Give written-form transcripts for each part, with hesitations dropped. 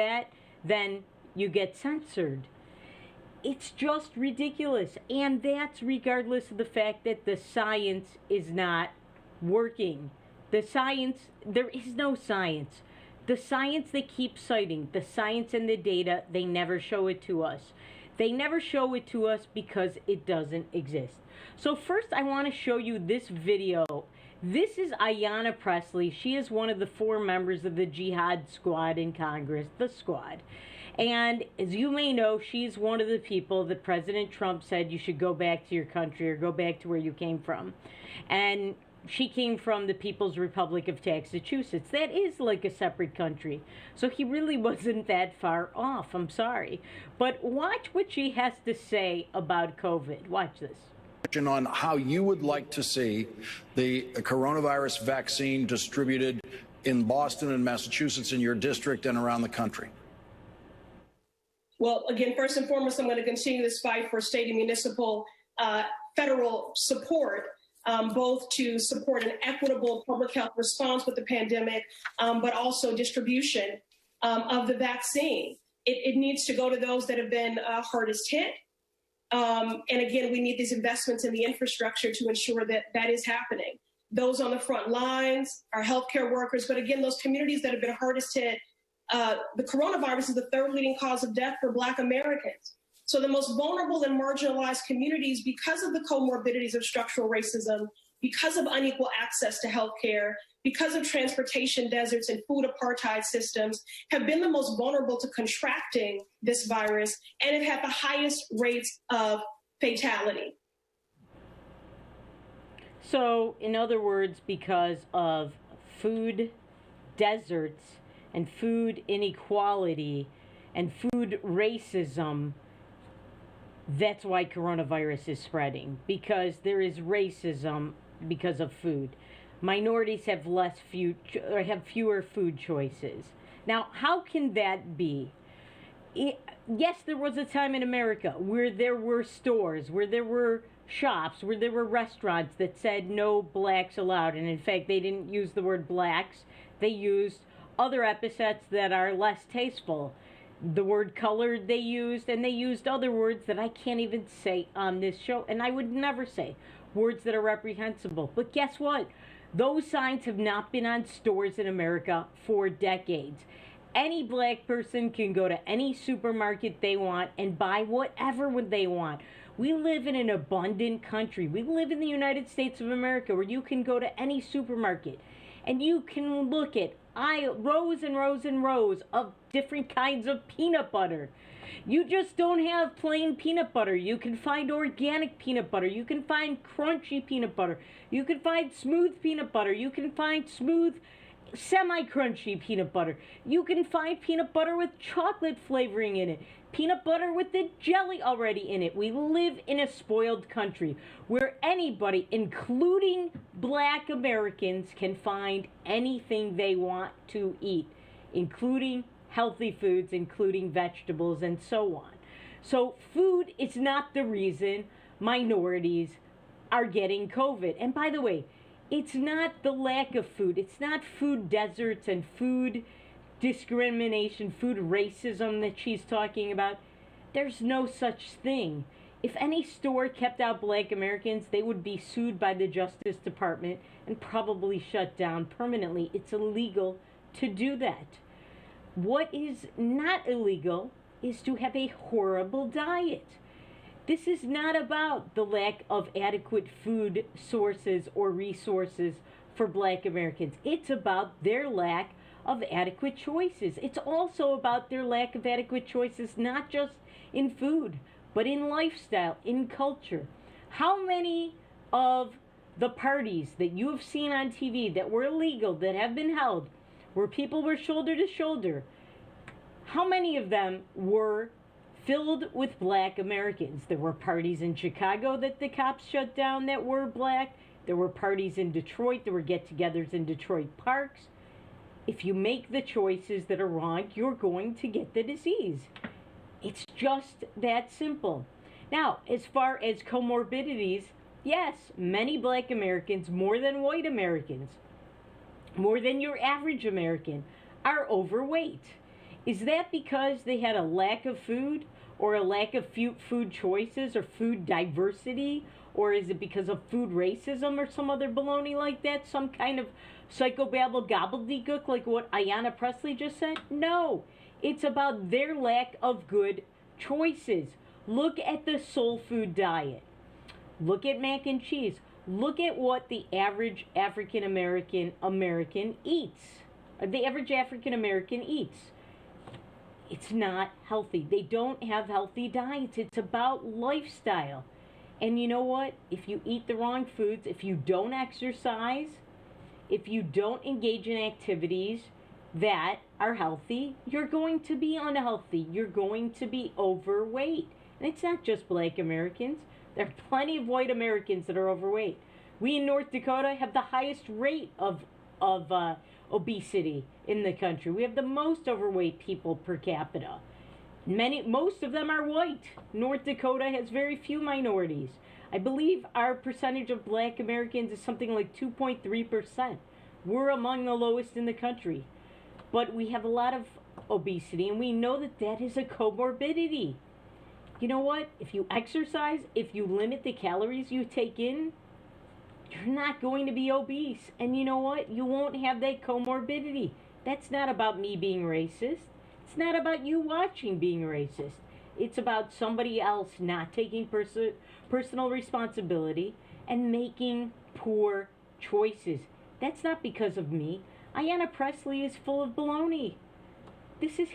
that, then you get censored. It's just ridiculous. And that's regardless of the fact that the science is not working. The science, there is no science. The science they keep citing, the science and the data, they never show it to us. They never show it to us because it doesn't exist. So first I want to show you this video. This is Ayanna Pressley. She is one of the 4 members of the Jihad Squad in Congress, the Squad. And as you may know, she's one of the people that President Trump said you should go back to your country or go back to where you came from. And she came from the People's Republic of Massachusetts. That is like a separate country. So he really wasn't that far off. I'm sorry. But watch what she has to say about COVID. Watch this. On how you would like to see the coronavirus vaccine distributed in Boston and Massachusetts, in your district and around the country. Well, again, first and foremost, I'm going to continue this fight for state and municipal federal support, both to support an equitable public health response with the pandemic, but also distribution of the vaccine. It needs to go to those that have been hardest hit. And again, we need these investments in the infrastructure to ensure that that is happening. Those on the front lines, our healthcare workers, but again, those communities that have been hardest hit. The coronavirus is the 3rd leading cause of death for Black Americans. So the most vulnerable and marginalized communities, because of the comorbidities of structural racism, because of unequal access to healthcare, because of transportation deserts and food apartheid systems, have been the most vulnerable to contracting this virus and have had the highest rates of fatality. So, in other words, because of food deserts and food inequality and food racism, that's why coronavirus is spreading, because there is racism because of food. Minorities have have fewer food choices. Now, how can that be? Yes, there was a time in America where there were stores, where there were shops, where there were restaurants that said no blacks allowed. And in fact, they didn't use the word blacks. They used other epithets that are less tasteful. The word colored they used, and they used other words that I can't even say on this show, and I would never say, words that are reprehensible. But guess what? Those signs have not been on stores in America for decades. Any Black person can go to any supermarket they want and buy whatever they want. We live in an abundant country. We live in the United States of America, where you can go to any supermarket and you can look at rows and rows and rows of different kinds of peanut butter. You just don't have plain peanut butter. You can find organic peanut butter. You can find crunchy peanut butter. You can find smooth peanut butter. You can find smooth, semi-crunchy peanut butter. You can find peanut butter with chocolate flavoring in it. Peanut butter with the jelly already in it. We live in a spoiled country where anybody, including Black Americans, can find anything they want to eat, including healthy foods, including vegetables, and so on. So food is not the reason minorities are getting COVID. And by the way, it's not the lack of food. It's not food deserts and food discrimination, food racism that she's talking about. There's no such thing. If any store kept out Black Americans, they would be sued by the Justice Department and probably shut down permanently. It's illegal to do that. What is not illegal is to have a horrible diet. This is not about the lack of adequate food sources or resources for Black Americans. It's about their lack of adequate choices. It's also about their lack of adequate choices, not just in food, but in lifestyle, in culture. How many of the parties that you have seen on TV that were illegal, that have been held, where people were shoulder to shoulder, how many of them were filled with Black Americans? There were parties in Chicago that the cops shut down that were Black. There were parties in Detroit. There were get-togethers in Detroit parks. If you make the choices that are wrong, you're going to get the disease. It's just that simple. Now, as far as comorbidities, yes, many Black Americans, more than white Americans, more than your average American, are overweight. Is that because they had a lack of food or a lack of food choices or food diversity? Or is it because of food racism or some other baloney like that? Some kind of psychobabble gobbledygook like what Ayanna Pressley just said? No, it's about their lack of good choices. Look at the soul food diet. Look at mac and cheese. Look at what the average African American eats. The average African American eats. It's not healthy. They don't have healthy diets. It's about lifestyle. And you know what? If you eat the wrong foods, if you don't exercise, if you don't engage in activities that are healthy, you're going to be unhealthy. You're going to be overweight. And it's not just Black Americans. There are plenty of white Americans that are overweight. We in North Dakota have the highest rate of obesity in the country. We have the most overweight people per capita. Most of them are white. North Dakota has very few minorities. I believe our percentage of Black Americans is something like 2.3%. We're among the lowest in the country. But we have a lot of obesity, and we know that that is a comorbidity. You know what? If you exercise, if you limit the calories you take in, you're not going to be obese. And you know what? You won't have that comorbidity. That's not about me being racist. It's not about you watching being racist. It's about somebody else not taking personal responsibility and making poor choices. That's not because of me. Ayanna Pressley is full of baloney.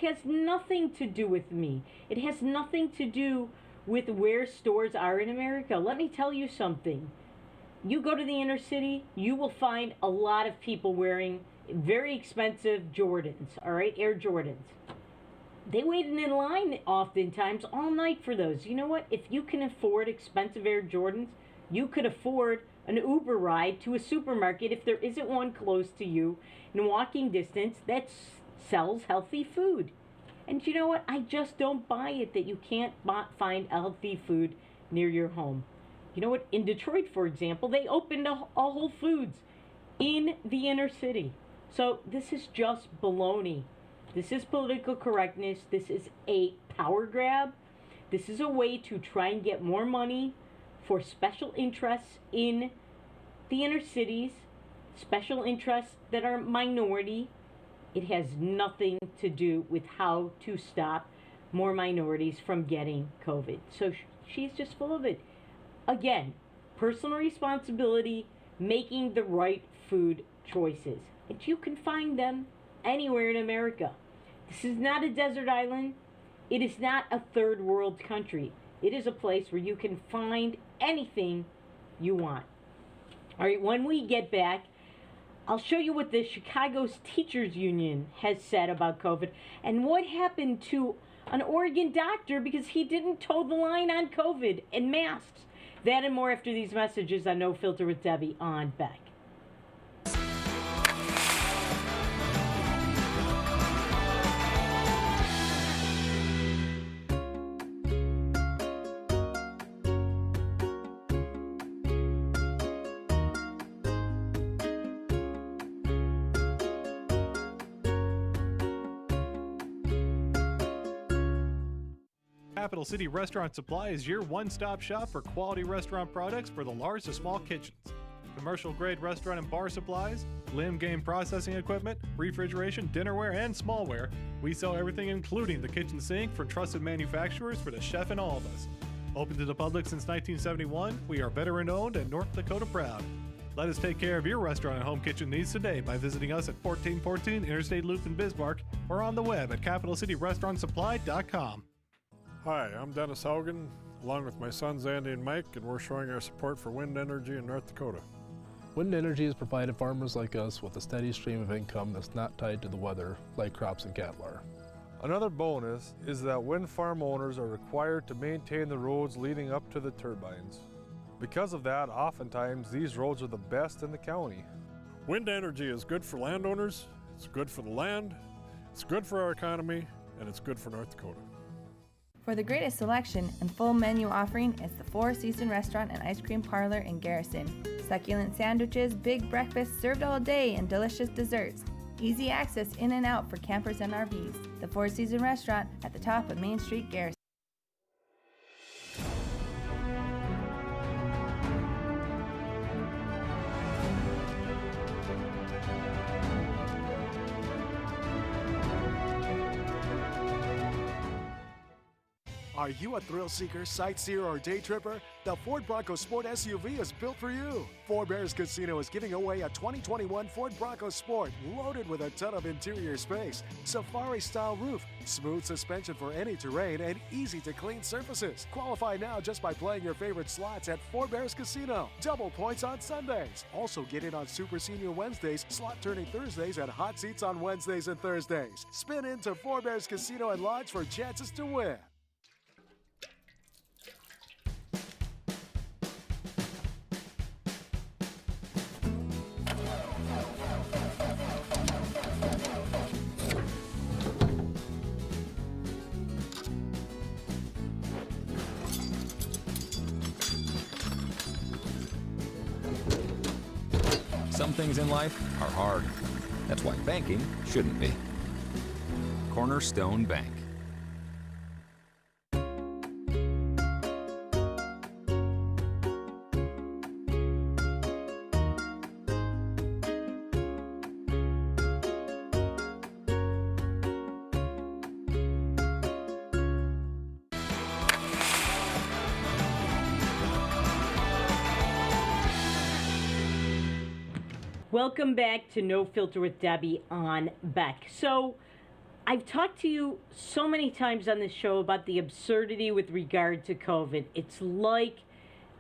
Has nothing to do with me. It has nothing to do with where stores are in America. Let me tell you something. You go to the inner city, you will find a lot of people wearing very expensive Jordans, all right, Air Jordans. They waited in line oftentimes all night for those. You know what? If you can afford expensive Air Jordans, you could afford an Uber ride to a supermarket if there isn't one close to you in walking distance that sells healthy food. And you know what? I just don't buy it that you can't find healthy food near your home. You know what? In Detroit, for example, they opened a Whole Foods in the inner city. So this is just baloney. This is political correctness. This is a power grab. This is a way to try and get more money for special interests in the inner cities, special interests that are minority. It has nothing to do with how to stop more minorities from getting COVID. So she's just full of it. Again, personal responsibility, making the right food choices. And you can find them anywhere in America. This is not a desert island. It is not a third world country. It is a place where you can find anything you want. All right, when we get back, I'll show you what the Chicago's Teachers Union has said about COVID and what happened to an Oregon doctor because he didn't toe the line on COVID and masks. That and more after these messages on No Filter with Debbie on Beck. Capital City Restaurant Supply is your one-stop shop for quality restaurant products for the large to small kitchens. Commercial-grade restaurant and bar supplies, limb game processing equipment, refrigeration, dinnerware, and smallware. We sell everything including the kitchen sink for trusted manufacturers for the chef and all of us. Open to the public since 1971, we are veteran-owned and North Dakota proud. Let us take care of your restaurant and home kitchen needs today by visiting us at 1414 Interstate Loop in Bismarck or on the web at capitalcityrestaurantsupply.com. Hi, I'm Dennis Haugen, along with my sons Andy and Mike, and we're showing our support for wind energy in North Dakota. Wind energy has provided farmers like us with a steady stream of income that's not tied to the weather like crops and cattle are. Another bonus is that wind farm owners are required to maintain the roads leading up to the turbines. Because of that, oftentimes these roads are the best in the county. Wind energy is good for landowners, it's good for the land, it's good for our economy, and it's good for North Dakota. For the greatest selection and full menu offering is the Four Seasons Restaurant and Ice Cream Parlor in Garrison. Succulent sandwiches, big breakfasts served all day, and delicious desserts. Easy access in and out for campers and RVs. the Four Seasons Restaurant at the top of Main Street, Garrison. Are you a thrill seeker, sightseer, or day tripper? The Ford Bronco Sport SUV is built for you. Four Bears Casino is giving away a 2021 Ford Bronco Sport loaded with a ton of interior space, safari-style roof, smooth suspension for any terrain, and easy-to-clean surfaces. Qualify now just by playing your favorite slots at Four Bears Casino. Double points on Sundays. Also get in on Super Senior Wednesdays, slot turning Thursdays, and hot seats on Wednesdays and Thursdays. Spin into Four Bears Casino and Lodge for chances to win. Some things in life are hard. That's why banking shouldn't be. Cornerstone Bank. Welcome back to No Filter with Debbie on Beck. So, I've talked to you so many times on this show about the absurdity with regard to COVID. It's like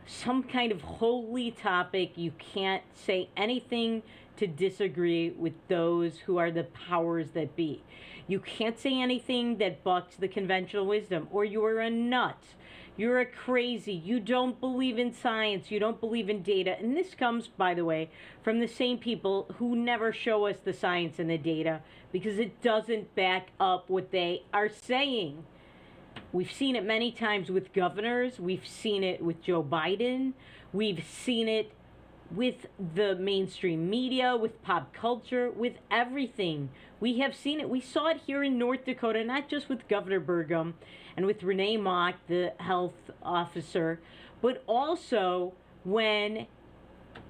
some kind of holy topic. You can't say anything to disagree with those who are the powers that be. You can't say anything that bucks the conventional wisdom, or you're a nut. You're a crazy. You don't believe in science. You don't believe in data. And this comes, by the way, from the same people who never show us the science and the data because it doesn't back up what they are saying. We've seen it many times with governors. We've seen it with Joe Biden. We've seen it with the mainstream media, with pop culture, with everything. We have seen it. We saw it here in North Dakota, not just with Governor Burgum and with Renee Mock, the health officer, but also when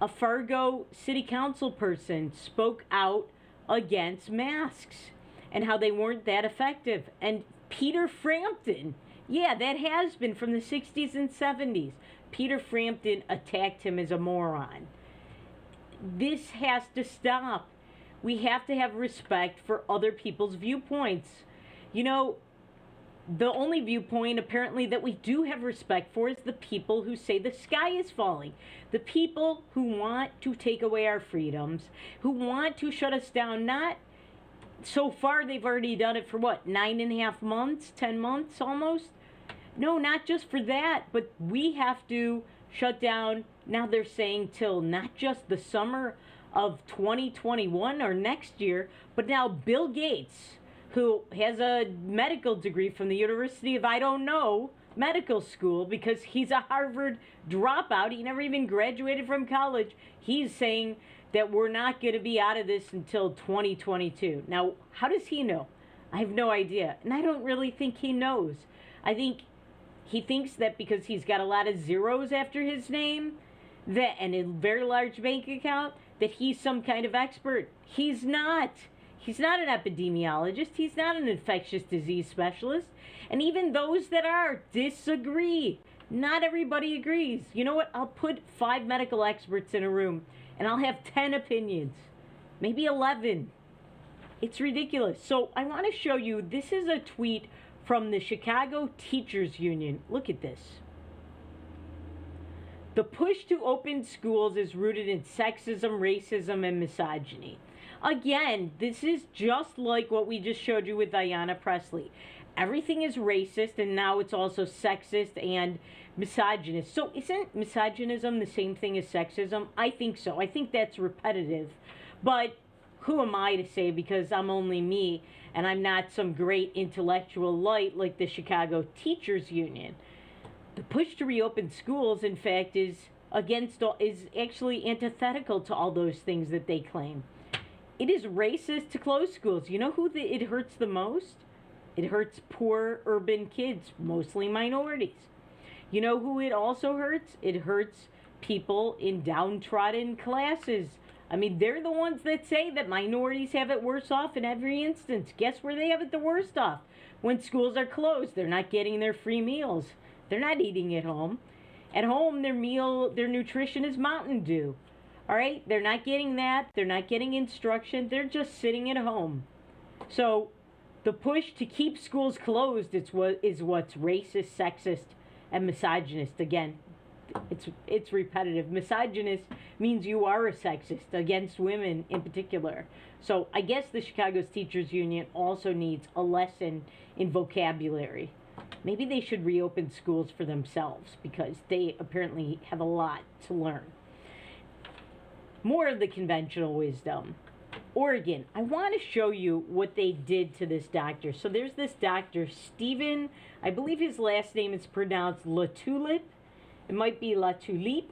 a Fargo city council person spoke out against masks and how they weren't that effective. And Peter Frampton, yeah, that has been from the 60s and 70s. Peter Frampton attacked him as a moron. This has to stop. We have to have respect for other people's viewpoints. You know, the only viewpoint apparently that we do have respect for is the people who say the sky is falling. The people who want to take away our freedoms, who want to shut us down. Not so far, they've already done it for what, 9.5 months, 10 months almost? No, not just for that, but we have to shut down, now they're saying till not just the summer of 2021 or next year, but now Bill Gates, who has a medical degree from the University of, I don't know, medical school, because he's a Harvard dropout. He never even graduated from college. He's saying that we're not going to be out of this until 2022. Now, how does he know? I have no idea. And I don't really think he knows. I think he thinks that because he's got a lot of zeros after his name that and a very large bank account, that he's some kind of expert. He's not. He's not an epidemiologist. He's not an infectious disease specialist. And even those that are disagree. Not everybody agrees. You know what? I'll put 5 medical experts in a room and I'll have 10 opinions. Maybe 11. It's ridiculous. So I want to show you, this is a tweet from the Chicago Teachers Union. Look at this. The push to open schools is rooted in sexism, racism, and misogyny. Again, this is just like what we just showed you with Ayanna Pressley. Everything is racist, and now it's also sexist and misogynist. So isn't misogynism the same thing as sexism? I think so. I think that's repetitive. But who am I to say, because I'm only me, and I'm not some great intellectual light like the Chicago Teachers Union. The push to reopen schools, in fact, is actually antithetical to all those things that they claim. It is racist to close schools. You know who it hurts the most? It hurts poor urban kids, mostly minorities. You know who it also hurts? It hurts people in downtrodden classes. I mean, they're the ones that say that minorities have it worse off in every instance. Guess where they have it the worst off? When schools are closed, they're not getting their free meals. They're not eating at home. At home, their nutrition is Mountain Dew. All right? They're not getting that. They're not getting instruction. They're just sitting at home. So the push to keep schools closed is what's racist, sexist, and misogynist. Again, it's repetitive. Misogynist means you are a sexist against women in particular. So I guess the Chicago's Teachers Union also needs a lesson in vocabulary. Maybe they should reopen schools for themselves because they apparently have a lot to learn. More of the conventional wisdom. Oregon, I want to show you what they did to this doctor. So there's this doctor, Stephen, I believe his last name is pronounced LaTulip. It might be LaTulipe.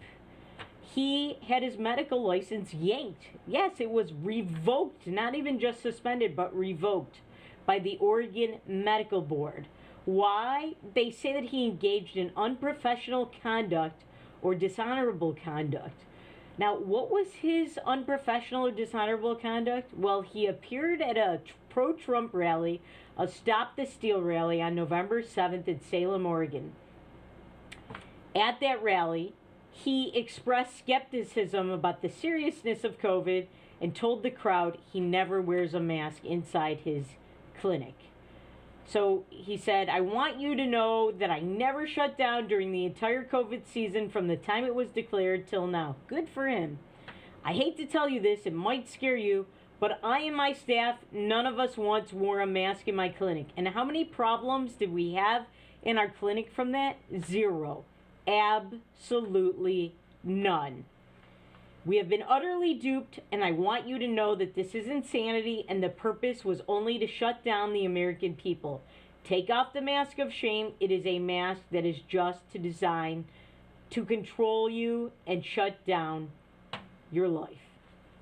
He had his medical license yanked. Yes, it was revoked, not even just suspended, but revoked by the Oregon Medical Board. Why? They say that he engaged in unprofessional conduct or dishonorable conduct. Now, what was his unprofessional or dishonorable conduct? Well, he appeared at a pro-Trump rally, a Stop the Steal rally on November 7th in Salem, Oregon. At that rally, he expressed skepticism about the seriousness of COVID and told the crowd he never wears a mask inside his clinic. So he said, I want you to know that I never shut down during the entire COVID season from the time it was declared till now. Good for him. I hate to tell you this, it might scare you, but I and my staff, none of us once wore a mask in my clinic. And how many problems did we have in our clinic from that? Zero. Absolutely none. We have been utterly duped, and I want you to know that this is insanity, and the purpose was only to shut down the American people. Take off the mask of shame. It is a mask that is just designed to control you and shut down your life.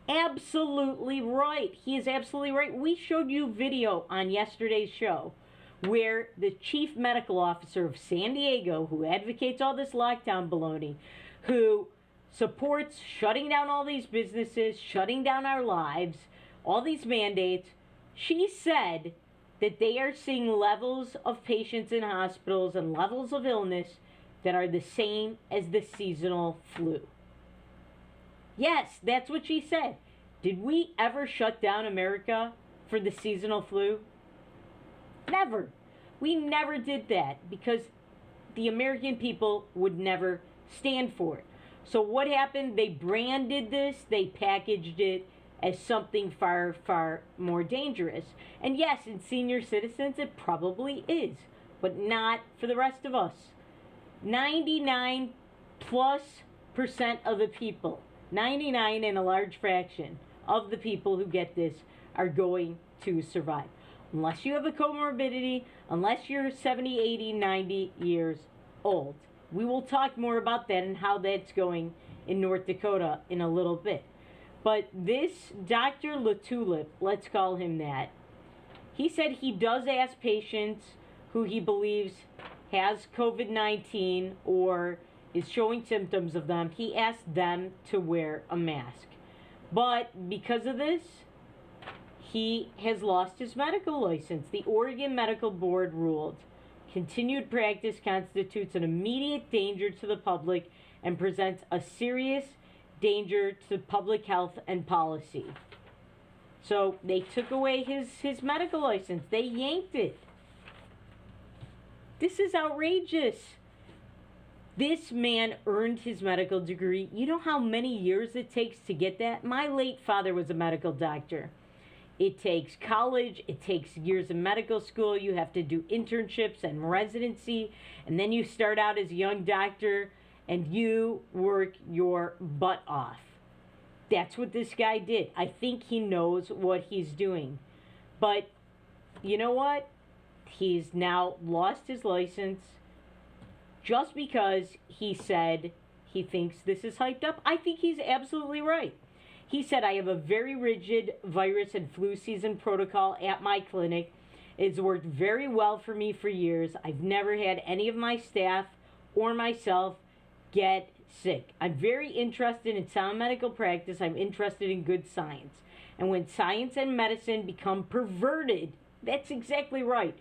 Absolutely right. He is absolutely right. We showed you video on yesterday's show where the chief medical officer of San Diego, who advocates all this lockdown baloney, who supports shutting down all these businesses, shutting down our lives, all these mandates, she said that they are seeing levels of patients in hospitals and levels of illness that are the same as the seasonal flu. Yes, that's what she said. Did we ever shut down America for the seasonal flu? Never. We never did that because the American people would never stand for it. So what happened? They branded this, they packaged it as something far, far more dangerous. And yes, in senior citizens, it probably is, but not for the rest of us. 99+% of the people, 99 and a large fraction of the people who get this are going to survive. Unless you have a comorbidity, unless you're 70, 80, 90 years old. We will talk more about that and how that's going in North Dakota in a little bit. But this Dr. LaTulip, let's call him that, he said he does ask patients who he believes has COVID-19 or is showing symptoms of them, he asked them to wear a mask. But because of this, he has lost his medical license. The Oregon Medical Board ruled continued practice constitutes an immediate danger to the public and presents a serious danger to public health and policy. So they took away his medical license. They yanked it. This is outrageous. This man earned his medical degree. You know how many years it takes to get that? My late father was a medical doctor. It takes college, it takes years of medical school, you have to do internships and residency, and then you start out as a young doctor and you work your butt off. That's what this guy did. I think he knows what he's doing. But you know what? He's now lost his license just because he said he thinks this is hyped up. I think he's absolutely right. He said, I have a very rigid virus and flu season protocol at my clinic, It's worked very well for me for years. I've never had any of my staff or myself get sick. I'm very interested in sound medical practice. I'm interested in good science. And when science and medicine become perverted, that's exactly right,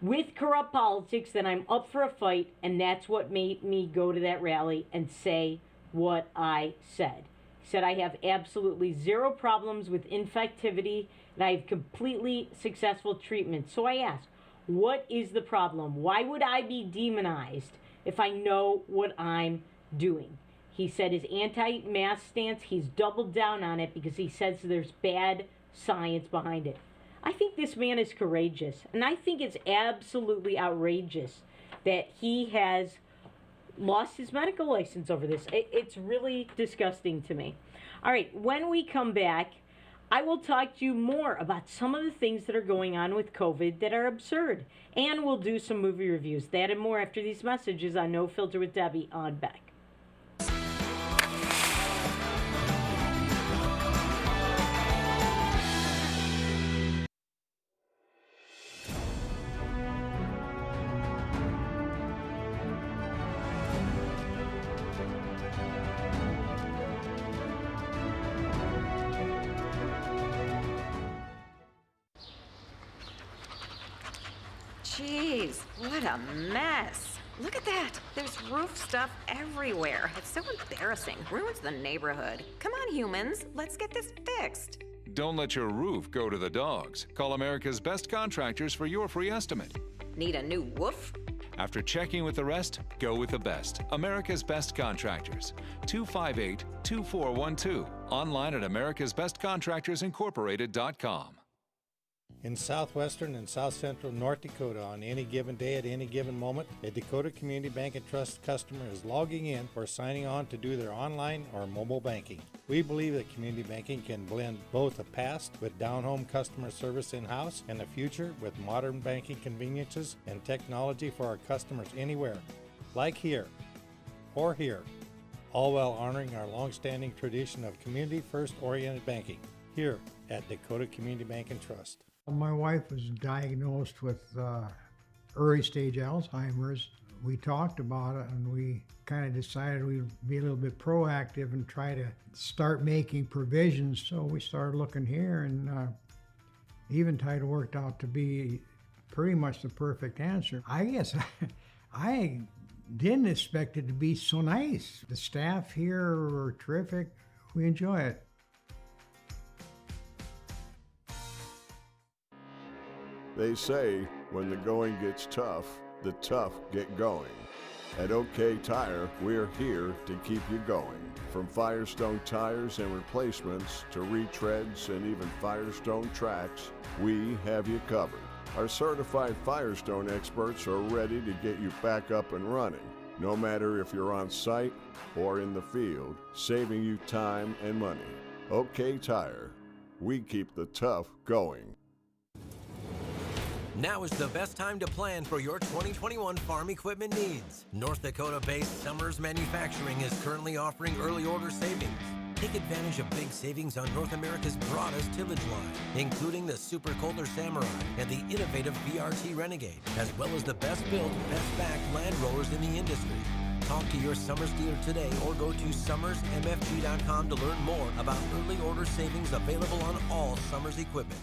with corrupt politics, then I'm up for a fight, and that's what made me go to that rally and say what I said. He said I have absolutely zero problems with infectivity, and I have completely successful treatment. So I asked, what is the problem? Why would I be demonized if I know what I'm doing? He said his anti-mask stance, he's doubled down on it because he says there's bad science behind it. I think this man is courageous, and I think it's absolutely outrageous that he has lost his medical license over this. It's really disgusting to me. All right, when we come back, I will talk to you more about some of the things that are going on with COVID that are absurd, and we'll do some movie reviews. That and more after these messages on No Filter with Debbie on Beck. Jeez, what a mess. Look at that. There's roof stuff everywhere. It's so embarrassing. Ruins the neighborhood. Come on, humans. Let's get this fixed. Don't let your roof go to the dogs. Call America's Best Contractors for your free estimate. Need a new woof? After checking with the rest, go with the best. America's Best Contractors. 258-2412. Online at americasbestcontractorsincorporated.com. In southwestern and south central North Dakota, on any given day at any given moment, a Dakota Community Bank and Trust customer is logging in or signing on to do their online or mobile banking. We believe that community banking can blend both the past with down-home customer service in-house and the future with modern banking conveniences and technology for our customers anywhere, like here or here, all while honoring our long-standing tradition of community-first oriented banking here at Dakota Community Bank and Trust. My wife was diagnosed with early stage Alzheimer's. We talked about it and we kind of decided we'd be a little bit proactive and try to start making provisions. So we started looking here, and Eventide worked out to be pretty much the perfect answer. I guess I didn't expect it to be so nice. The staff here are terrific. We enjoy it. They say when the going gets tough, the tough get going. At OK Tire, we're here to keep you going. From Firestone tires and replacements to retreads and even Firestone tracks, we have you covered. Our certified Firestone experts are ready to get you back up and running, no matter if you're on site or in the field, saving you time and money. OK Tire, we keep the tough going. Now is the best time to plan for your 2021 farm equipment needs. North Dakota-based Summers Manufacturing is currently offering early order savings. Take advantage of big savings on North America's broadest tillage line, including the Super Kohler Samurai and the innovative VRT Renegade, as well as the best-built, best-backed land rollers in the industry. Talk to your Summers dealer today or go to summersmfg.com to learn more about early order savings available on all Summers equipment.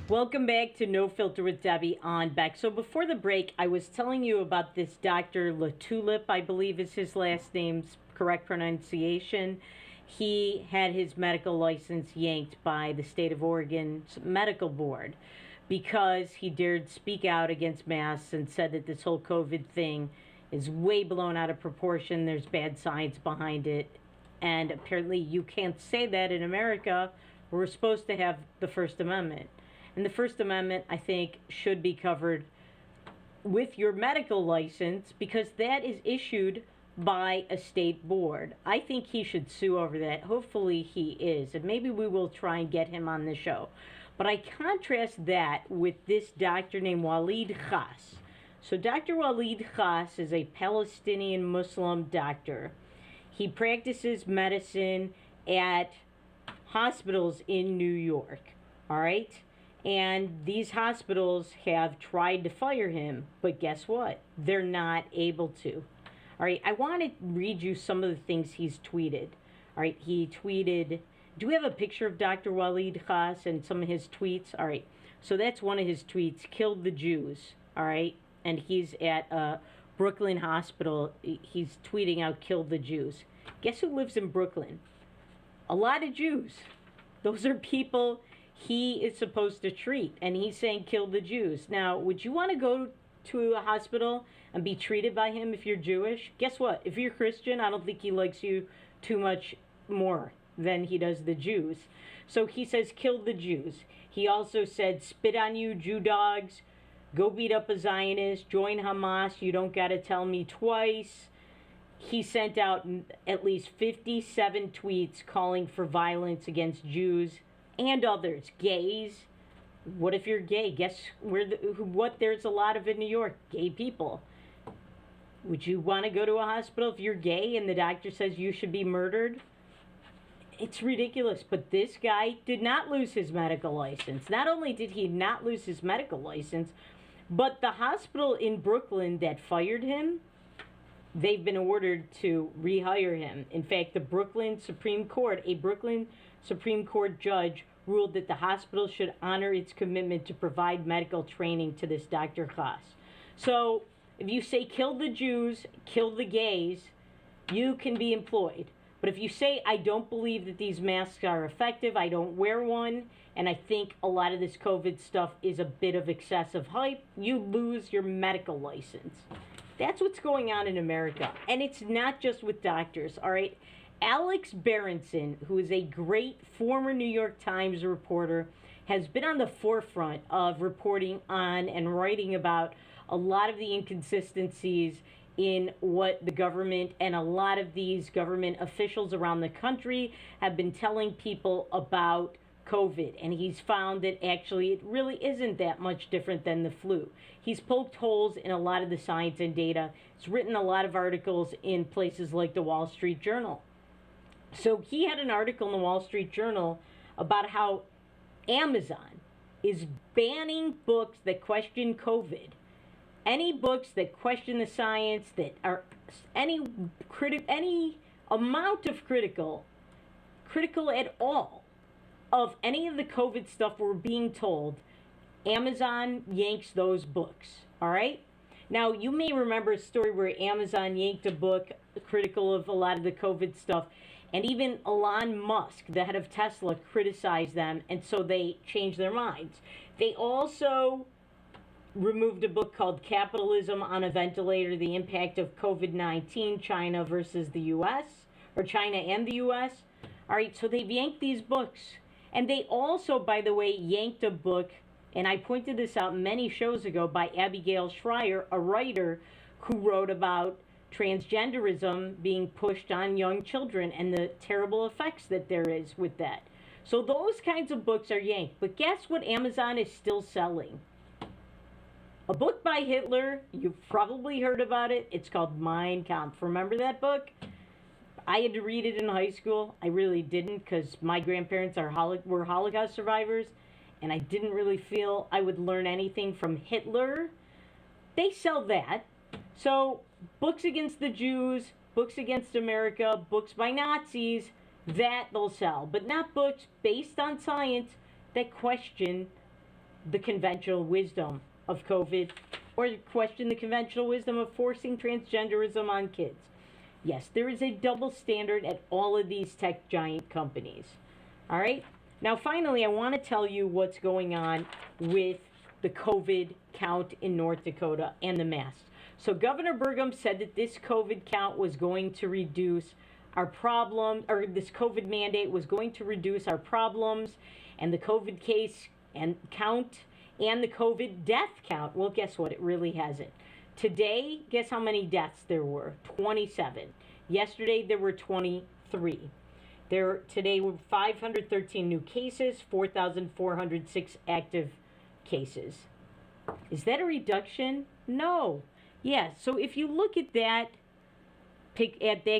Welcome back to No Filter with Debbie on Beck. So before the break, I was telling you about this Dr. LaTulip, I believe is his last name's correct pronunciation. He had his medical license yanked by the state of Oregon's medical board because he dared speak out against masks and said that this whole COVID thing is way blown out of proportion. There's bad science behind it. And apparently you can't say that in America. We're supposed to have the First Amendment. And the First Amendment, I think, should be covered with your medical license because that is issued by a state board. I think he should sue over that. Hopefully he is, and maybe we will try and get him on the show. But I contrast that with this doctor named Walid Khas. So Dr. Walid Khas is a Palestinian Muslim doctor. He practices medicine at hospitals in New York, all right? And these hospitals have tried to fire him, but guess what? They're not able to. All right, I want to read you some of the things he's tweeted. All right, he tweeted, do we have a picture of Dr. Walid Khas and some of his tweets? All right, so that's one of his tweets, killed the Jews, all right? And he's at a Brooklyn hospital. He's tweeting out, killed the Jews. Guess who lives in Brooklyn? A lot of Jews. Those are people he is supposed to treat, and he's saying kill the Jews. Now, would you want to go to a hospital and be treated by him if you're Jewish? Guess what? If you're Christian, I don't think he likes you too much more than he does the Jews. So he says kill the Jews. He also said spit on you, Jew dogs. Go beat up a Zionist. Join Hamas. You don't got to tell me twice. He sent out at least 57 tweets calling for violence against Jews and others, gays. What if you're gay? Guess what there's a lot of in New York? Gay people. Would you want to go to a hospital if you're gay and the doctor says you should be murdered? It's ridiculous. But this guy did not lose his medical license. Not only did he not lose his medical license, but the hospital in Brooklyn that fired him, they've been ordered to rehire him. In fact, a Brooklyn Supreme Court judge ruled that the hospital should honor its commitment to provide medical training to this Dr. Khas. So if you say kill the Jews, kill the gays, you can be employed. But if you say, I don't believe that these masks are effective, I don't wear one, and I think a lot of this COVID stuff is a bit of excessive hype, you lose your medical license. That's what's going on in America. And it's not just with doctors, all right? Alex Berenson, who is a great former New York Times reporter, has been on the forefront of reporting on and writing about a lot of the inconsistencies in what the government and a lot of these government officials around the country have been telling people about COVID. And he's found that actually it really isn't that much different than the flu. He's poked holes in a lot of the science and data. He's written a lot of articles in places like the Wall Street Journal. So he had an article in the Wall Street Journal about how Amazon is banning books that question COVID. Any books that question the science, that are any amount of critical at all of any of the COVID stuff we're being told, Amazon yanks those books, all right? Now, you may remember a story where Amazon yanked a book critical of a lot of the COVID stuff, and even Elon Musk, the head of Tesla, criticized them, and so they changed their minds. They also removed a book called Capitalism on a Ventilator, The Impact of COVID-19, China versus the U.S., or China and the U.S. All right, so they've yanked these books. And they also, by the way, yanked a book, and I pointed this out many shows ago, by Abigail Shrier, a writer who wrote about transgenderism being pushed on young children and the terrible effects that there is with that. So those kinds of books are yanked. But guess what Amazon is still selling? A book by Hitler. You've probably heard about it. It's called Mein Kampf. Remember that book? I had to read it in high school. I really didn't, because my grandparents were Holocaust survivors, and I didn't really feel I would learn anything from Hitler. They sell that. So books against the Jews, books against America, books by Nazis, that they'll sell. But not books based on science that question the conventional wisdom of COVID, or question the conventional wisdom of forcing transgenderism on kids. Yes, there is a double standard at all of these tech giant companies. All right? Now, finally, I want to tell you what's going on with the COVID count in North Dakota and the masks. So Governor Burgum said that this COVID count was going to reduce our problem, or this COVID mandate was going to reduce our problems, and the COVID case and count and the COVID death count. Well, guess what? It really hasn't. Today, guess how many deaths there were? 27. Yesterday, there were 23. Today were 513 new cases, 4,406 active cases. Is that a reduction? No. Yeah, so if you look at that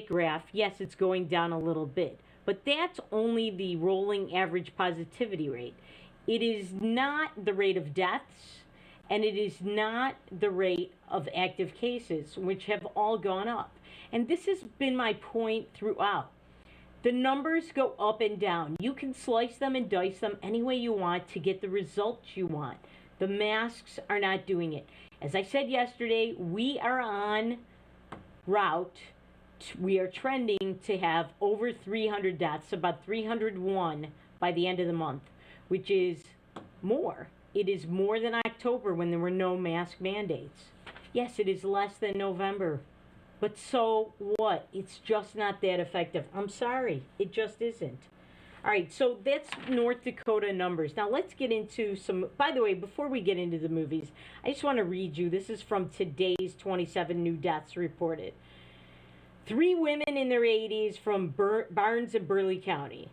graph, yes, it's going down a little bit. But that's only the rolling average positivity rate. It is not the rate of deaths, and it is not the rate of active cases, which have all gone up. And this has been my point throughout. The numbers go up and down. You can slice them and dice them any way you want to get the results you want. The masks are not doing it. As I said yesterday, we are on route. We are trending to have over 300 deaths, about 301 by the end of the month, which is more. It is more than October when there were no mask mandates. Yes, it is less than November. But so what? It's just not that effective. I'm sorry. It just isn't. All right, so that's North Dakota numbers. Now let's get into some, by the way, before we get into the movies, I just want to read you. This is from today's 27 new deaths reported. 3 women in their 80s from Barnes and Burleigh County.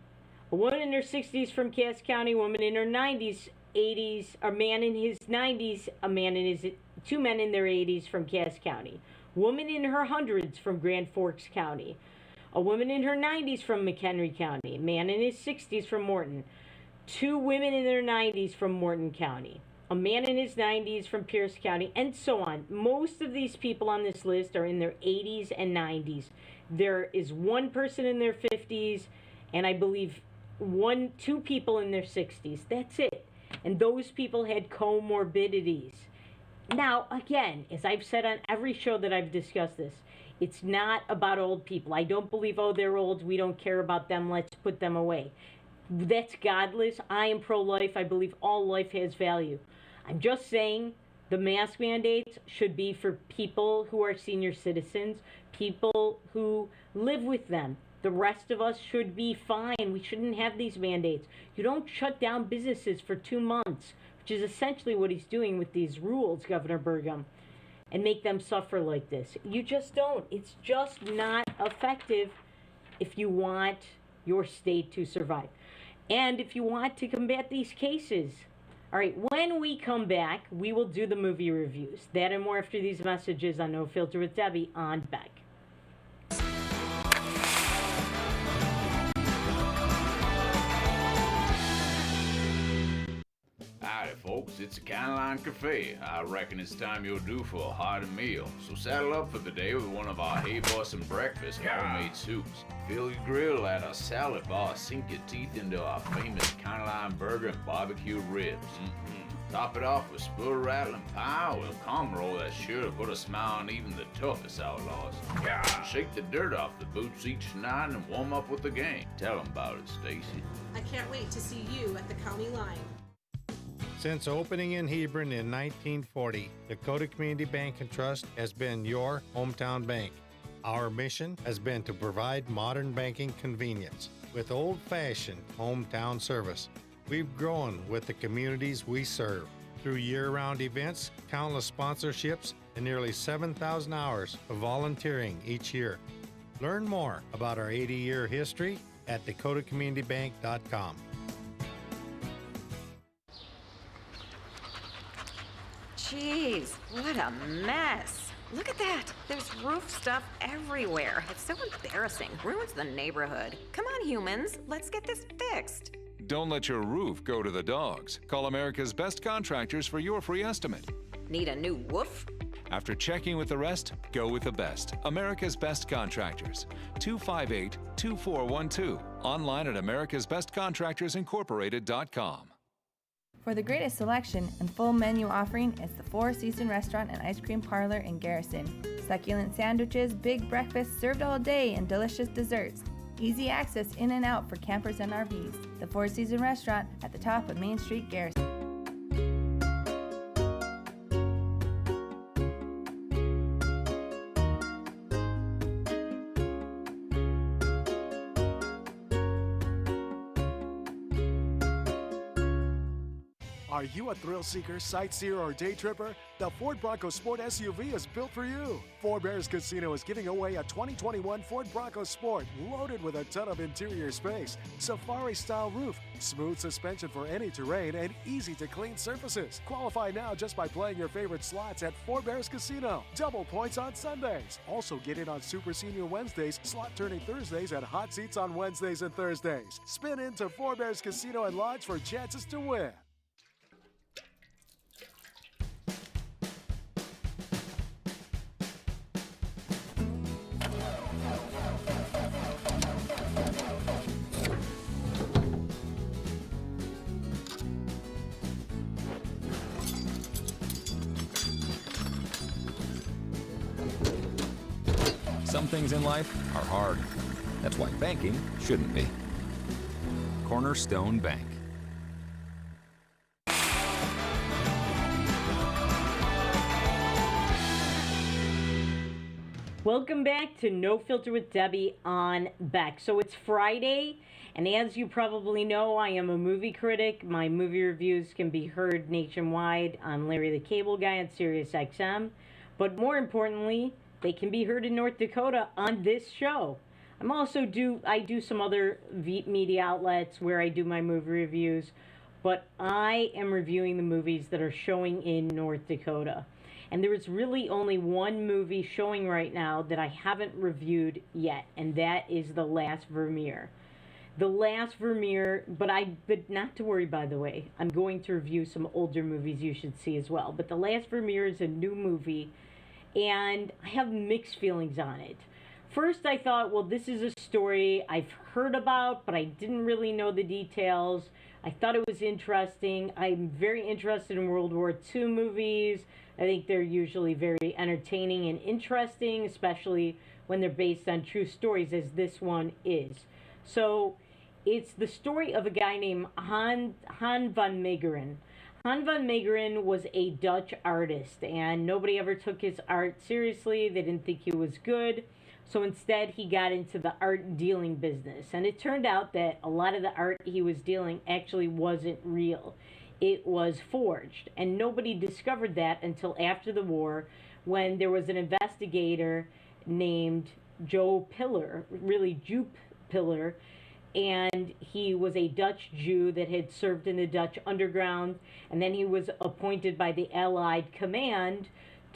A woman in her 60s from Cass County, a woman in her 90s, 80s, a man in his 90s, two men in their 80s from Cass County. Woman in her hundreds from Grand Forks County. A woman in her 90s from McHenry County. Man in his 60s from Morton. 2 women in their 90s from Morton County. A man in his 90s from Pierce County, and so on. Most of these people on this list are in their 80s and 90s. There is 1 person in their 50s, and I believe 2 people in their 60s. That's it. And those people had comorbidities. Now, again, as I've said on every show that I've discussed this, it's not about old people. I don't believe, oh, they're old, we don't care about them, let's put them away. That's godless. I am pro-life. I believe all life has value. I'm just saying the mask mandates should be for people who are senior citizens, people who live with them. The rest of us should be fine. We shouldn't have these mandates. You don't shut down businesses for 2 months, which is essentially what he's doing with these rules, Governor Burgum, and make them suffer like this. You just don't. It's just not effective if you want your state to survive. And if you want to combat these cases. All right, when we come back, we will do the movie reviews. That and more after these messages on No Filter with Debbie on Beck. Howdy, folks. It's a Caroline Cafe. I reckon it's time you're due for a hearty meal. So saddle up for the day with one of our Hey Boston breakfast homemade soups. Fill your grill at our salad bar. Sink your teeth into our famous Caroline burger and barbecue ribs. Top it off with spoon-rattling pie with a comb roll that's sure to put a smile on even the toughest outlaws. Shake the dirt off the boots each night and warm up with the gang. Tell them about it, Stacy. I can't wait to see you at the county line. Since opening in Hebron in 1940, Dakota Community Bank and Trust has been your hometown bank. Our mission has been to provide modern banking convenience with old-fashioned hometown service. We've grown with the communities we serve through year-round events, countless sponsorships, and nearly 7,000 hours of volunteering each year. Learn more about our 80-year history at dakotacommunitybank.com. Jeez, what a mess. Look at that. There's roof stuff everywhere. It's so embarrassing. Ruins the neighborhood. Come on, humans. Let's get this fixed. Don't let your roof go to the dogs. Call America's Best Contractors for your free estimate. Need a new woof? After checking with the rest, go with the best. America's Best Contractors. 258-2412. Online at americasbestcontractorsincorporated.com. For the greatest selection and full menu offering is the Four Seasons Restaurant and Ice Cream Parlor in Garrison. Succulent sandwiches, big breakfasts served all day, and delicious desserts. Easy access in and out for campers and RVs. The Four Seasons Restaurant at the top of Main Street, Garrison. Are you a thrill seeker, sightseer, or day tripper? The Ford Bronco Sport SUV is built for you. Four Bears Casino is giving away a 2021 Ford Bronco Sport loaded with a ton of interior space, safari-style roof, smooth suspension for any terrain, and easy-to-clean surfaces. Qualify now just by playing your favorite slots at Four Bears Casino. Double points on Sundays. Also get in on Super Senior Wednesdays, slot turning Thursdays, and hot seats on Wednesdays and Thursdays. Spin into Four Bears Casino and Lodge for chances to win. Some things in life are hard. That's why banking shouldn't be. Cornerstone Bank. Welcome back to No Filter with Debbie on Beck. So it's Friday, and as you probably know, I am a movie critic. My movie reviews can be heard nationwide on Larry the Cable Guy on Sirius XM. But more importantly, they can be heard in North Dakota on this show. I do some other media outlets where I do my movie reviews, but I am reviewing the movies that are showing in North Dakota. And there is really only one movie showing right now that I haven't reviewed yet, and that is The Last Vermeer. The Last Vermeer, but not to worry, by the way. I'm going to review some older movies you should see as well. But The Last Vermeer is a new movie, and I have mixed feelings on it. First, I thought, well, this is a story I've heard about, but I didn't really know the details. I thought it was interesting. I'm very interested in World War II movies. I think they're usually very entertaining and interesting, especially when they're based on true stories, as this one is. So it's the story of a guy named Han van Meegeren. Han van Meegeren was a Dutch artist, and nobody ever took his art seriously. They didn't think he was good. So instead, he got into the art dealing business. And it turned out that a lot of the art he was dealing actually wasn't real. It was forged. And nobody discovered that until after the war, when there was an investigator named Joe Pillar, really Joop Pillar, and he was a Dutch Jew that had served in the Dutch underground, and then he was appointed by the Allied command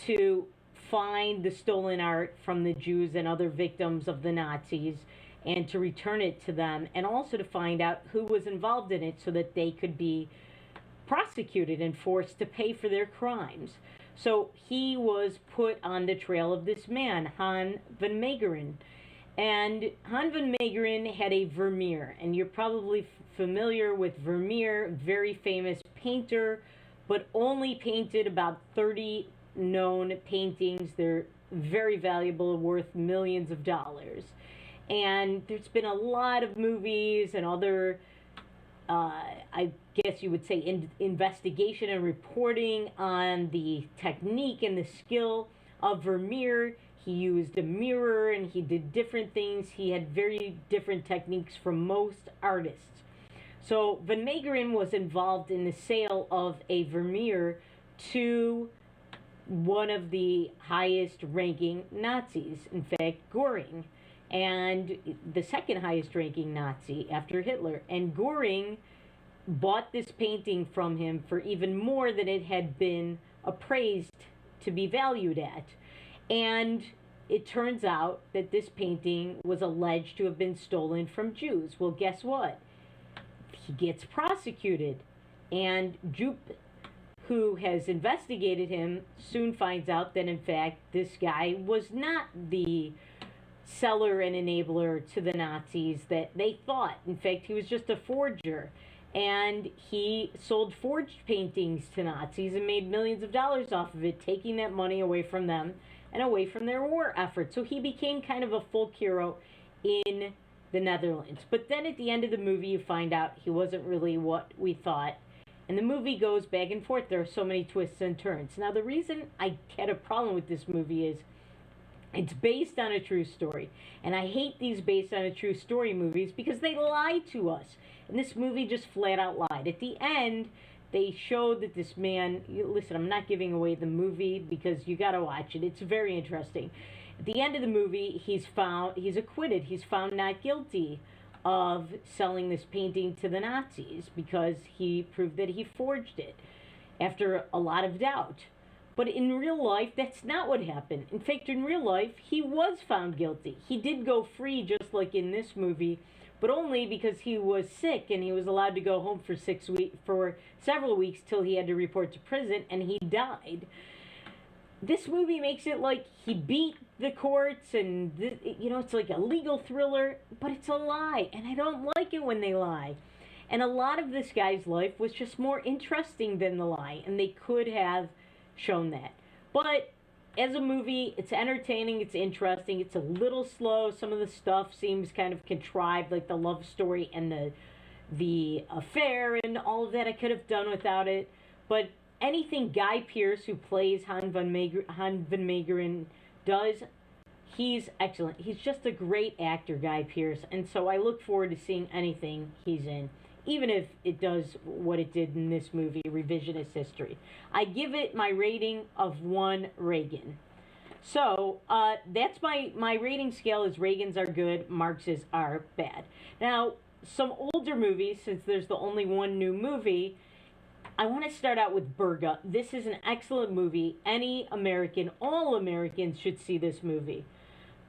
to find the stolen art from the Jews and other victims of the Nazis and to return it to them, and also to find out who was involved in it so that they could be prosecuted and forced to pay for their crimes. So he was put on the trail of this man, Han van Meegeren. And Han van Meegeren had a Vermeer, and you're probably familiar with Vermeer, very famous painter, but only painted about 30 known paintings. They're very valuable, worth millions of dollars. And there's been a lot of movies and other, I guess you would say, investigation and reporting on the technique and the skill of Vermeer. He used a mirror and he did different things. He had very different techniques from most artists. So Van Meegeren was involved in the sale of a Vermeer to one of the highest ranking Nazis, in fact, Göring, and the second highest ranking Nazi after Hitler. And Göring bought this painting from him for even more than it had been appraised to be valued at. And it turns out that this painting was alleged to have been stolen from Jews. Well, guess what? He gets prosecuted, and Joop, who has investigated him, soon finds out that in fact this guy was not the seller and enabler to the Nazis that they thought. In fact, he was just a forger, and he sold forged paintings to Nazis and made millions of dollars off of it, taking that money away from them and away from their war effort. So he became kind of a folk hero in the Netherlands. But then at the end of the movie, you find out he wasn't really what we thought. And the movie goes back and forth. There are so many twists and turns. Now, the reason I had a problem with this movie is it's based on a true story. And I hate these based on a true story movies because they lie to us. And this movie just flat out lied. At the end, they showed that this man, listen, I'm not giving away the movie because you got to watch it. It's very interesting. At the end of the movie, he's acquitted. He's found not guilty of selling this painting to the Nazis because he proved that he forged it after a lot of doubt. But in real life, that's not what happened. In fact, in real life, he was found guilty. He did go free, just like in this movie, but only because he was sick and he was allowed to go home for several weeks till he had to report to prison, and he died. This movie makes it like he beat the courts and, it's like a legal thriller, but it's a lie, and I don't like it when they lie. And a lot of this guy's life was just more interesting than the lie, and they could have shown that. But as a movie, it's entertaining, it's interesting, it's a little slow. Some of the stuff seems kind of contrived, like the love story and the affair and all of that. I could have done without it. But anything Guy Pearce, who plays Han van Meegeren, does, he's excellent. He's just a great actor, Guy Pearce, and so I look forward to seeing anything he's in, even if it does what it did in this movie, revisionist history. I give it my rating of 1 Reagan. So that's my rating scale is Reagans are good, Marxes are bad. Now, some older movies, since there's the only one new movie, I want to start out with Burga. This is an excellent movie. Any American, all Americans should see this movie.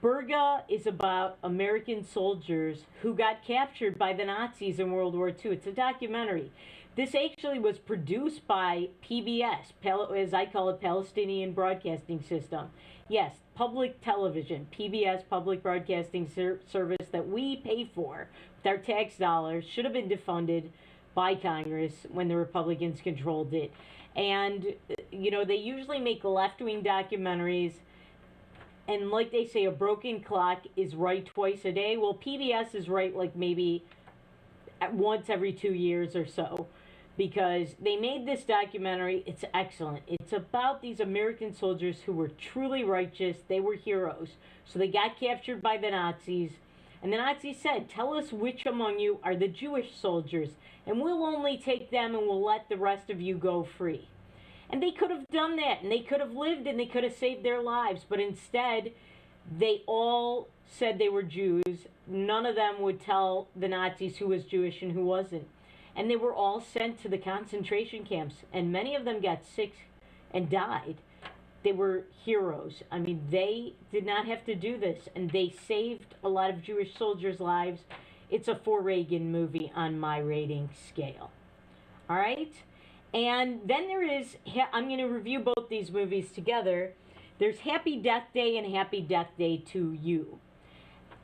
Burga is about American soldiers who got captured by the Nazis in World War II. It's a documentary. This actually was produced by PBS, as I call it, Palestinian Broadcasting System. Yes, public television, PBS, Public Broadcasting Service that we pay for with our tax dollars, should have been defunded by Congress when the Republicans controlled it. And, they usually make left-wing documentaries. And like they say, a broken clock is right twice a day. Well, PBS is right like maybe once every 2 years or so, because they made this documentary. It's excellent. It's about these American soldiers who were truly righteous. They were heroes. So they got captured by the Nazis. And the Nazis said, tell us which among you are the Jewish soldiers, and we'll only take them and we'll let the rest of you go free. And they could have done that, and they could have lived, and they could have saved their lives. But instead, they all said they were Jews. None of them would tell the Nazis who was Jewish and who wasn't. And they were all sent to the concentration camps, and many of them got sick and died. They were heroes. I mean, they did not have to do this, and they saved a lot of Jewish soldiers' lives. It's a 4 Reagan movie on my rating scale. All right? And then there is, I'm going to review both these movies together. There's Happy Death Day and Happy Death Day to You.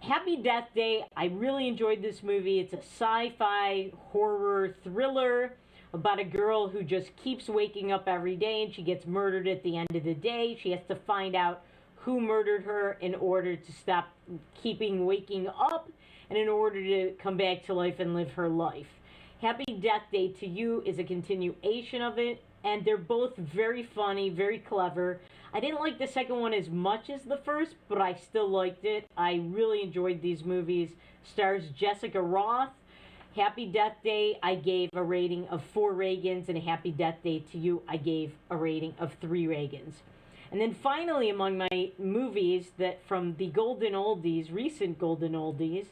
Happy Death Day, I really enjoyed this movie. It's a sci-fi horror thriller about a girl who just keeps waking up every day and she gets murdered at the end of the day. She has to find out who murdered her in order to stop waking up and in order to come back to life and live her life. Happy Death Day to You is a continuation of it, and they're both very funny, very clever. I didn't like the second one as much as the first, but I still liked it. I really enjoyed these movies. Stars Jessica Roth. Happy Death Day, I gave a rating of 4 Reagans, and Happy Death Day to You, I gave a rating of 3 Reagans. And then finally, among my movies that from the Golden Oldies, recent Golden Oldies,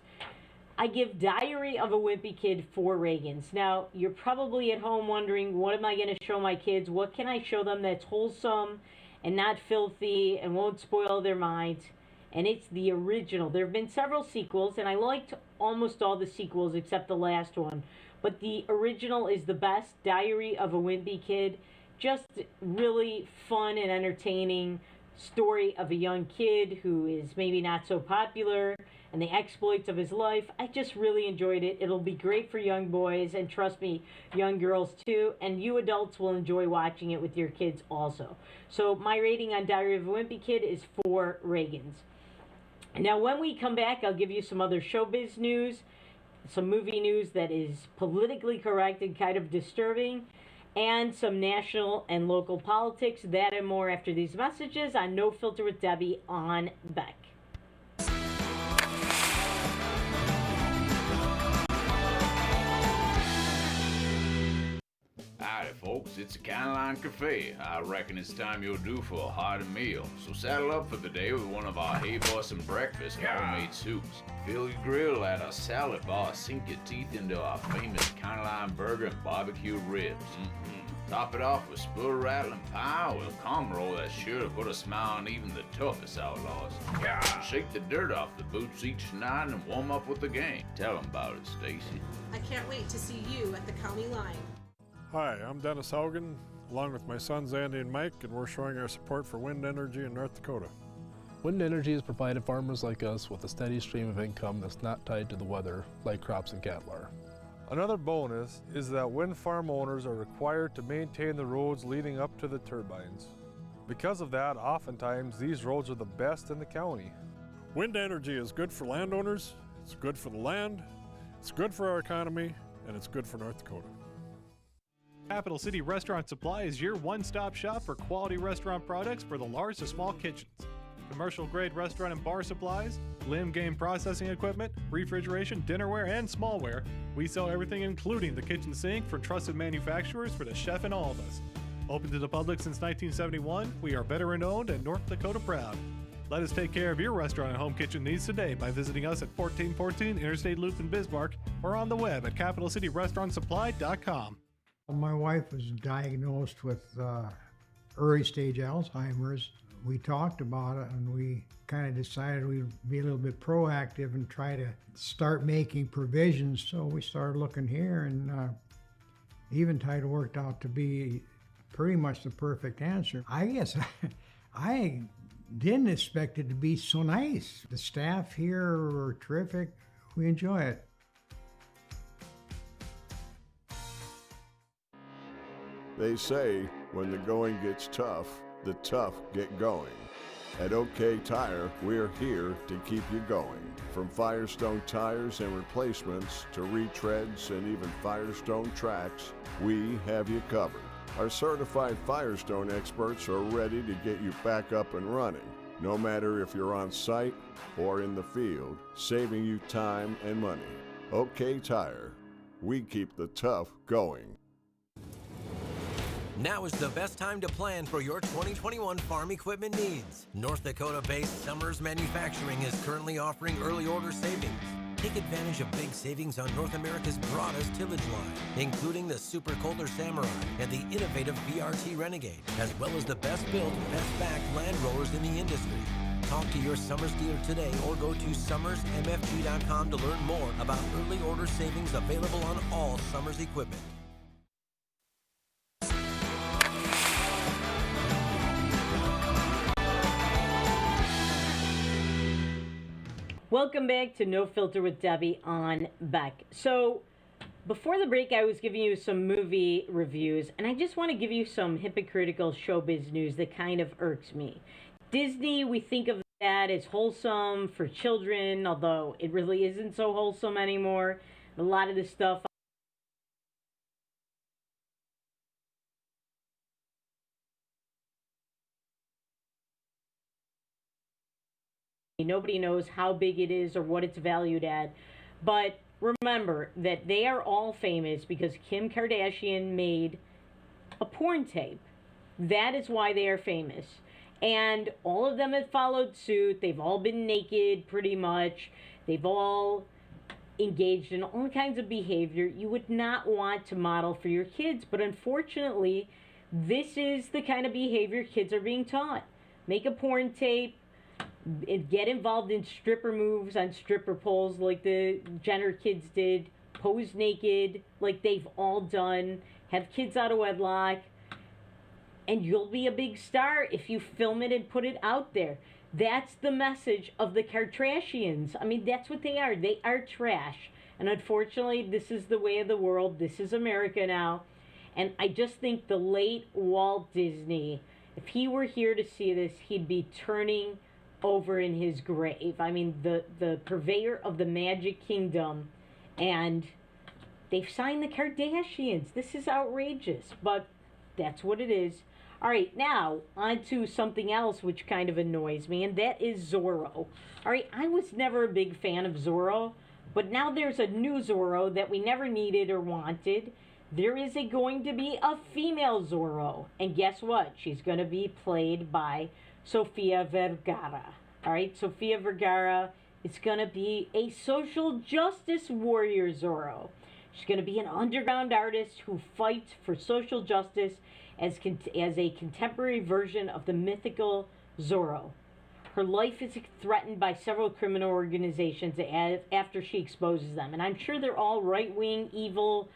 I give Diary of a Wimpy Kid 4 Reagans. Now, you're probably at home wondering, what am I going to show my kids? What can I show them that's wholesome and not filthy and won't spoil their minds? And it's the original. There have been several sequels, and I liked almost all the sequels except the last one. But the original is the best, Diary of a Wimpy Kid. Just really fun and entertaining story of a young kid who is maybe not so popular and the exploits of his life. I just really enjoyed it. It'll be great for young boys, and trust me, young girls too, and you adults will enjoy watching it with your kids also. So my rating on Diary of a Wimpy Kid is 4 Reagans. Now when we come back, I'll give you some other showbiz news, some movie news that is politically correct and kind of disturbing, and some national and local politics. That and more after these messages on No Filter with Debbie on Beck. Howdy, folks. It's the County Line Cafe. I reckon it's time you're due for a hearty meal. So saddle up for the day with one of our Hey Boston breakfast homemade soups. Fill your grill at our salad bar. Sink your teeth into our famous County Line burger and barbecue ribs. Top it off with spoon rattling pie with a comb roll that's sure to put a smile on even the toughest outlaws. Shake the dirt off the boots each night and warm up with the gang. Tell them about it, Stacy. I can't wait to see you at the county line. Hi, I'm Dennis Haugen, along with my sons Andy and Mike, and we're showing our support for wind energy in North Dakota. Wind energy has provided farmers like us with a steady stream of income that's not tied to the weather like crops and cattle are. Another bonus is that wind farm owners are required to maintain the roads leading up to the turbines. Because of that, oftentimes these roads are the best in the county. Wind energy is good for landowners, it's good for the land, it's good for our economy, and it's good for North Dakota. Capital City Restaurant Supply is your one-stop shop for quality restaurant products for the large to small kitchens. Commercial-grade restaurant and bar supplies, limb game processing equipment, refrigeration, dinnerware, and smallware. We sell everything including the kitchen sink from trusted manufacturers for the chef in all of us. Open to the public since 1971, we are veteran-owned and North Dakota proud. Let us take care of your restaurant and home kitchen needs today by visiting us at 1414 Interstate Loop in Bismarck or on the web at capitalcityrestaurantsupply.com. My wife was diagnosed with early stage Alzheimer's. We talked about it and we kind of decided we'd be a little bit proactive and try to start making provisions. So we started looking here, and Eventide worked out to be pretty much the perfect answer. I guess I didn't expect it to be so nice. The staff here are terrific. We enjoy it. They say when the going gets tough, the tough get going. At OK Tire, we're here to keep you going. From Firestone tires and replacements to retreads and even Firestone tracks, we have you covered. Our certified Firestone experts are ready to get you back up and running, no matter if you're on site or in the field, saving you time and money. OK Tire, we keep the tough going. Now is the best time to plan for your 2021 farm equipment needs. North Dakota-based Summers Manufacturing is currently offering early order savings. Take advantage of big savings on North America's broadest tillage line, including the Super Kohler Samurai and the innovative VRT Renegade, as well as the best-built, best-backed land rollers in the industry. Talk to your Summers dealer today or go to summersmfg.com to learn more about early order savings available on all Summers equipment. Welcome back to No Filter with Debbie on Beck. So, before the break, I was giving you some movie reviews, and I just want to give you some hypocritical showbiz news that kind of irks me. Disney, we think of that as wholesome for children, although it really isn't so wholesome anymore. A lot of the stuff nobody knows how big it is or what it's valued at. But remember that they are all famous because Kim Kardashian made a porn tape. That is why they are famous. And all of them have followed suit. They've all been naked pretty much. They've all engaged in all kinds of behavior you would not want to model for your kids. But unfortunately, this is the kind of behavior kids are being taught. Make a porn tape. Get involved in stripper moves on stripper poles like the Jenner kids did. Pose naked like they've all done. Have kids out of wedlock. And you'll be a big star if you film it and put it out there. That's the message of the Kardashians. I mean, that's what they are. They are trash. And unfortunately, this is the way of the world. This is America now. And I just think the late Walt Disney, if he were here to see this, he'd be turning over in his grave. I mean, the purveyor of the Magic Kingdom, and they've signed the Kardashians. This is outrageous, but that's what it is. All right, now on to something else which kind of annoys me, and that is Zorro. All right, I was never a big fan of Zorro, but now there's a new Zorro that we never needed or wanted. there is going to be a female Zorro. And guess what? She's going to be played by Sofia Vergara. All right, Sofia Vergara is going to be a social justice warrior Zorro. She's going to be an underground artist who fights for social justice as a contemporary version of the mythical Zorro. Her life is threatened by several criminal organizations after she exposes them. And I'm sure they're all right-wing, evil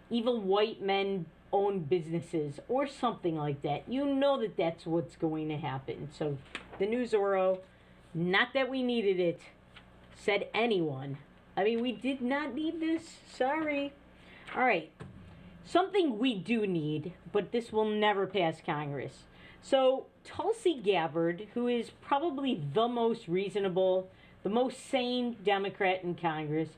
white men-owned businesses or something like that. You know that that's what's going to happen. So the new Zorro, not that we needed it, said anyone. I mean, we did not need this. Sorry. All right. Something we do need, but this will never pass Congress. So Tulsi Gabbard, who is probably the most reasonable, the most sane Democrat in Congress,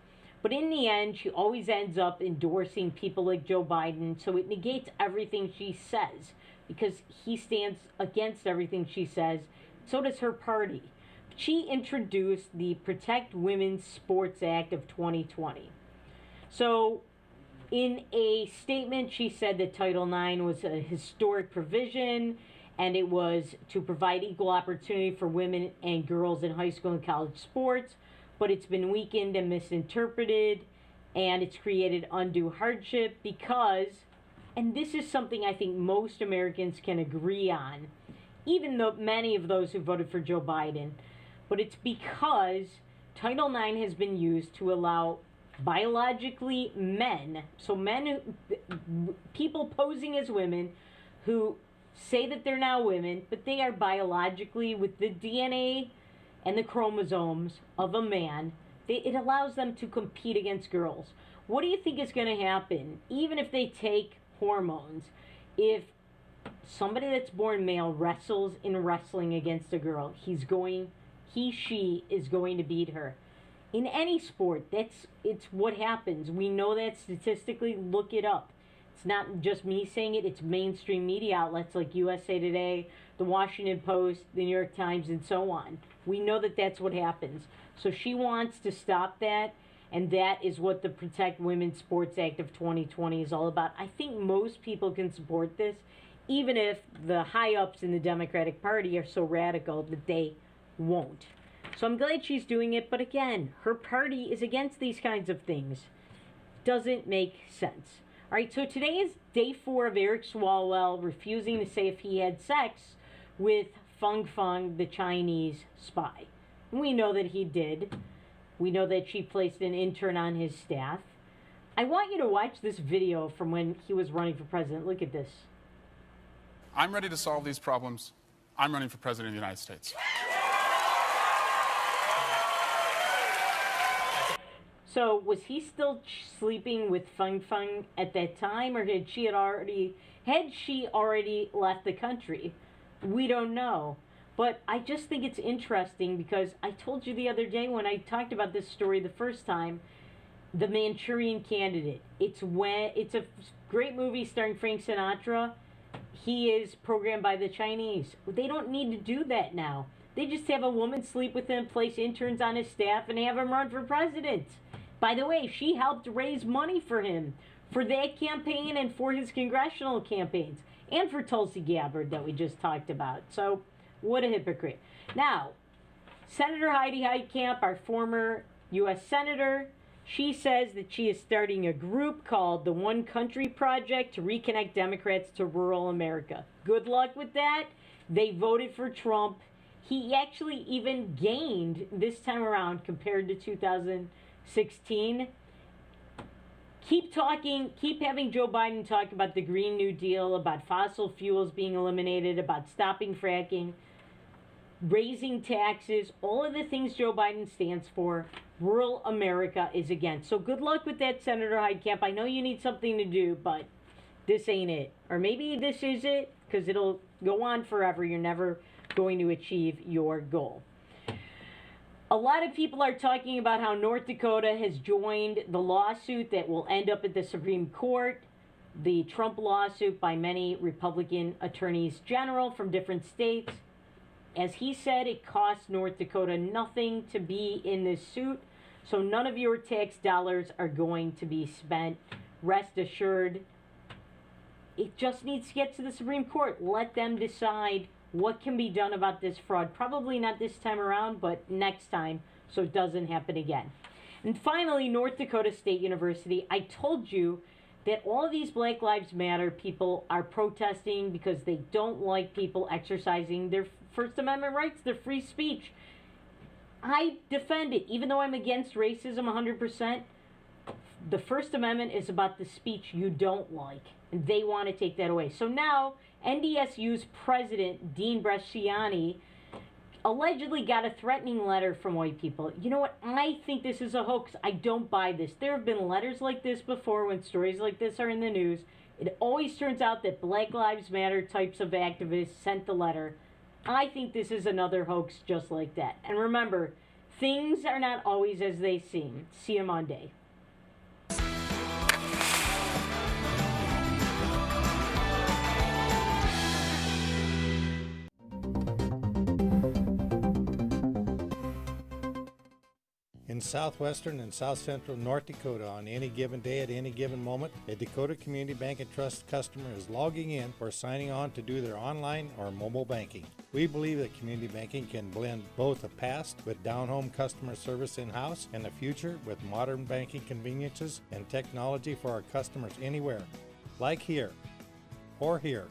but in the end, she always ends up endorsing people like Joe Biden, so it negates everything she says, because he stands against everything she says. So does her party. She introduced the Protect Women's Sports Act of 2020. So in a statement, she said that Title IX was a historic provision, and it was to provide equal opportunity for women and girls in high school and college sports, but it's been weakened and misinterpreted, and it's created undue hardship because, and this is something I think most Americans can agree on, even though many of those who voted for Joe Biden, but it's because Title IX has been used to allow biologically men, so people posing as women who say that they're now women, but they are biologically with the DNA and the chromosomes of a man. It allows them to compete against girls. What do you think is going to happen, even if they take hormones, if somebody that's born male wrestles in wrestling against a girl? She is going to beat her. In any sport, it's what happens. We know that statistically. Look it up. It's not just me saying it. It's mainstream media outlets like USA Today, the Washington Post, the New York Times, and so on. We know that that's what happens. So she wants to stop that, and that is what the Protect Women's Sports Act of 2020 is all about. I think most people can support this, even if the high-ups in the Democratic Party are so radical that they won't. So I'm glad she's doing it, but again, her party is against these kinds of things. Doesn't make sense. All right, so today is day 4 of Eric Swalwell refusing to say if he had sex with Feng Feng, the Chinese spy. We know that he did. We know that she placed an intern on his staff. I want you to watch this video from when he was running for president. Look at this. I'm ready to solve these problems. I'm running for president of the United States. So was he still sleeping with Feng Feng at that time, or had she already left the country? We don't know. But I just think it's interesting because I told you the other day when I talked about this story the first time, The Manchurian Candidate. It's a great movie starring Frank Sinatra. He is programmed by the Chinese. They don't need to do that now. They just have a woman sleep with him, place interns on his staff, and have him run for president. By the way, she helped raise money for him, for that campaign and for his congressional campaigns, and for Tulsi Gabbard that we just talked about. So, what a hypocrite. Now, Senator Heidi Heitkamp, our former U.S. Senator, she says that she is starting a group called the One Country Project to reconnect Democrats to rural America. Good luck with that. They voted for Trump. He actually even gained this time around compared to 2016. Keep having Joe Biden talk about the Green New Deal, about fossil fuels being eliminated, about stopping fracking, raising taxes, all of the things Joe Biden stands for, rural America is against. So good luck with that, Senator Heitkamp. I know you need something to do, but this ain't it. Or maybe this is it, because it'll go on forever. You're never going to achieve your goal. A lot of people are talking about how North Dakota has joined the lawsuit that will end up at the Supreme Court, the Trump lawsuit by many Republican attorneys general from different states. As he said, it costs North Dakota nothing to be in this suit, so none of your tax dollars are going to be spent. Rest assured, it just needs to get to the Supreme Court. Let them decide what can be done about this fraud. Probably not this time around, but next time, so it doesn't happen again. And finally, North Dakota State University. I told you that all of these Black Lives Matter people are protesting because they don't like people exercising their First Amendment rights, their free speech. I defend it, even though I'm against racism 100%. The First Amendment is about the speech you don't like, and they want to take that away. So now, NDSU's president, Dean Bresciani, allegedly got a threatening letter from white people. You know what? I think this is a hoax. I don't buy this. There have been letters like this before when stories like this are in the news. It always turns out that Black Lives Matter types of activists sent the letter. I think this is another hoax just like that. And remember, things are not always as they seem. See you Monday. In southwestern and south central North Dakota, on any given day at any given moment, a Dakota Community Bank and Trust customer is logging in or signing on to do their online or mobile banking. We believe that community banking can blend both the past with down-home customer service in-house and the future with modern banking conveniences and technology for our customers anywhere, like here or here.